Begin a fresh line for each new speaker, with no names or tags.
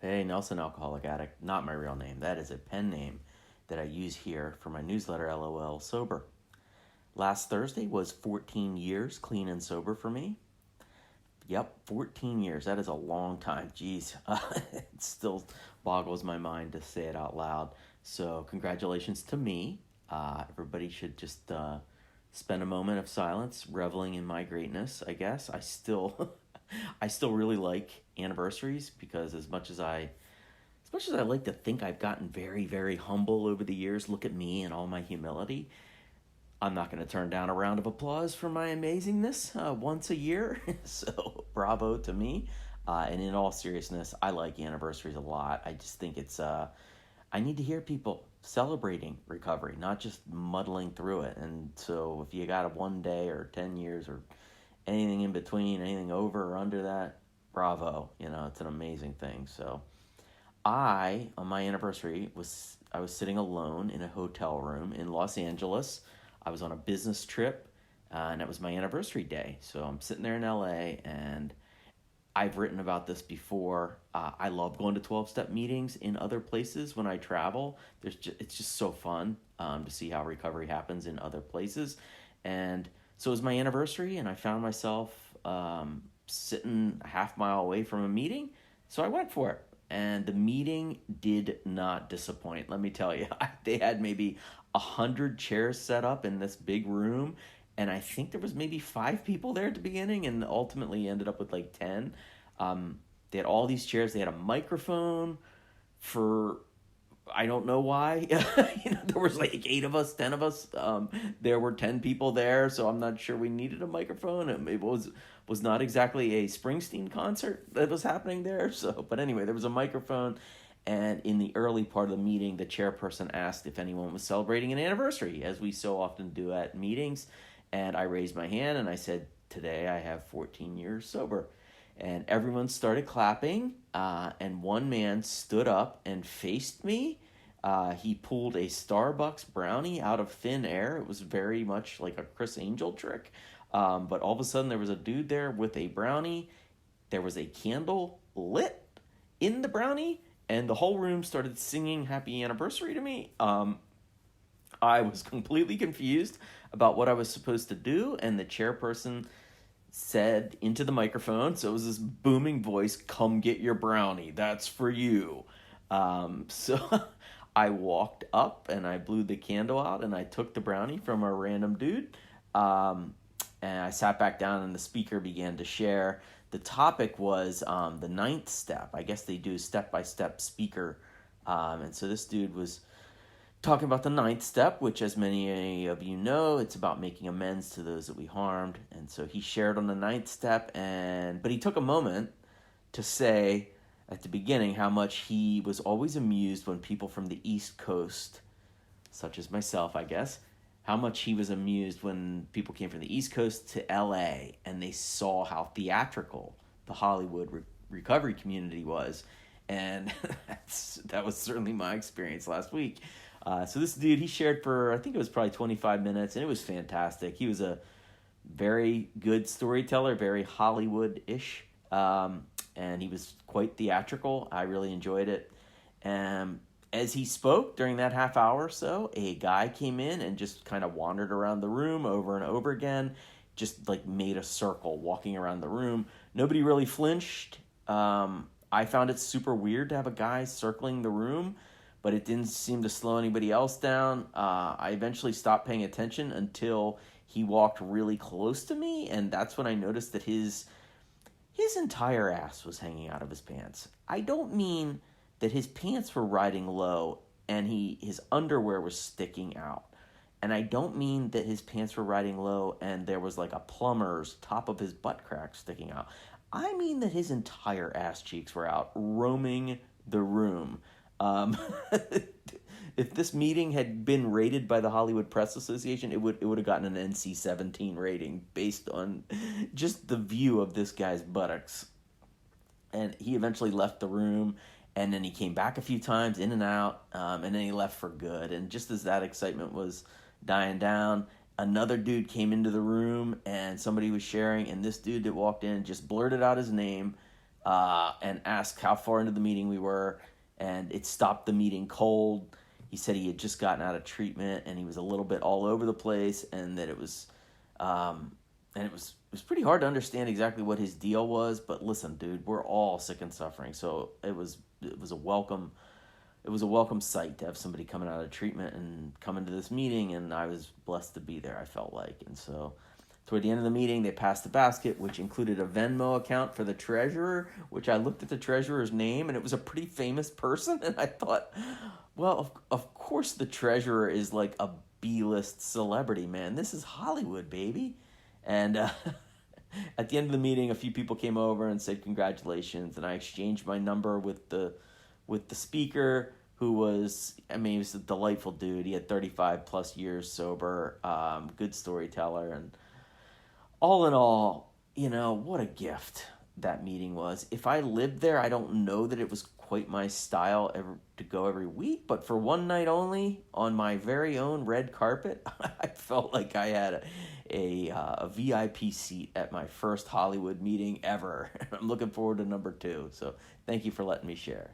Hey, Nelson, alcoholic addict. Not my real name. That is a pen name that I use here for my newsletter, LOL Sober. Last Thursday was 14 years clean and sober for me. Yep, 14 years. That is a long time. Jeez. It still boggles my mind to say it out loud. So, congratulations to me. Everybody should just spend a moment of silence, reveling in my greatness, I guess. I still really like anniversaries because as much as I like to think I've gotten very, very humble over the years, look at me and all my humility. I'm not going to turn down a round of applause for my amazingness once a year. So, bravo to me. And in all seriousness, I like anniversaries a lot. I just think I need to hear people celebrating recovery, not just muddling through it. And so, if you got a 1 day or 10 years or anything in between, anything over or under that, bravo. It's an amazing thing. So, on my anniversary, I was sitting alone in a hotel room in Los Angeles. I was on a business trip, and it was my anniversary day. So I'm sitting there in LA, and I've written about this before. I love going to 12-step meetings in other places when I travel. It's just so fun to see how recovery happens in other places. And so it was my anniversary, and I found myself sitting a half mile away from a meeting. So I went for it. And the meeting did not disappoint. Let me tell you, they had maybe 100 chairs set up in this big room, and I think there was maybe 5 people there at the beginning, and ultimately ended up with like 10. They had all these chairs. They had a microphone for I don't know why. There was like 8 of us, 10 of us. There were 10 people there, so I'm not sure we needed a microphone. It was not exactly a Springsteen concert that was happening there. So, but anyway, there was a microphone, and in the early part of the meeting, the chairperson asked if anyone was celebrating an anniversary, as we so often do at meetings. And I raised my hand and I said, "Today I have 14 years sober." And everyone started clapping, and one man stood up and faced me. He pulled a Starbucks brownie out of thin air. It was very much like a Chris Angel trick. But all of a sudden, there was a dude there with a brownie. There was a candle lit in the brownie, and the whole room started singing "Happy Anniversary" to me. I was completely confused about what I was supposed to do, and the chairperson said into the microphone, so it was this booming voice, "Come get your brownie, that's for you." So I walked up and I blew the candle out and I took the brownie from a random dude. And I sat back down and the speaker began to share. The topic was the 9th step. I guess they do step-by-step speaker. And so this dude was talking about the 9th step, which, as many of you know, it's about making amends to those that we harmed. And so he shared on the 9th step, but he took a moment to say at the beginning how much he was always amused when people from the East Coast, such as myself, I guess, how much he was amused when people came from the East Coast to LA and they saw how theatrical the Hollywood recovery community was. And that was certainly my experience last week. So this dude, he shared for, I think it was probably 25 minutes, and it was fantastic. He was a very good storyteller, very Hollywood-ish, and he was quite theatrical. I really enjoyed it. As he spoke during that half hour or so, a guy came in and just kind of wandered around the room over and over again, just like made a circle walking around the room. Nobody really flinched. I found it super weird to have a guy circling the room, but it didn't seem to slow anybody else down. I eventually stopped paying attention until he walked really close to me, and that's when I noticed that his entire ass was hanging out of his pants. I don't mean that his pants were riding low and his underwear was sticking out. And I don't mean that his pants were riding low and there was like a plumber's top of his butt crack sticking out. I mean that his entire ass cheeks were out, roaming the room. If this meeting had been rated by the Hollywood Press Association, it would have gotten an NC-17 rating based on just the view of this guy's buttocks. And he eventually left the room, and then he came back a few times, in and out, and then he left for good. And just as that excitement was dying down, another dude came into the room, and somebody was sharing, and this dude that walked in just blurted out his name, and asked how far into the meeting we were, and it stopped the meeting cold. He said he had just gotten out of treatment and he was a little bit all over the place, and that it was pretty hard to understand exactly what his deal was. But listen, dude, we're all sick and suffering, so it was a welcome sight to have somebody coming out of treatment and come into this meeting, and I was blessed to be there, I felt like. And so toward the end of the meeting, they passed the basket, which included a Venmo account for the treasurer, which I looked at the treasurer's name, and it was a pretty famous person, and I thought, well, of course the treasurer is like a B-list celebrity, man. This is Hollywood, baby. And at the end of the meeting, a few people came over and said congratulations, and I exchanged my number with the speaker, who was, he was a delightful dude. He had 35 plus years sober, good storyteller, and all in all, what a gift that meeting was. If I lived there, I don't know that it was quite my style to go every week, but for one night only on my very own red carpet, I felt like I had a VIP seat at my first Hollywood meeting ever. I'm looking forward to number 2. So thank you for letting me share.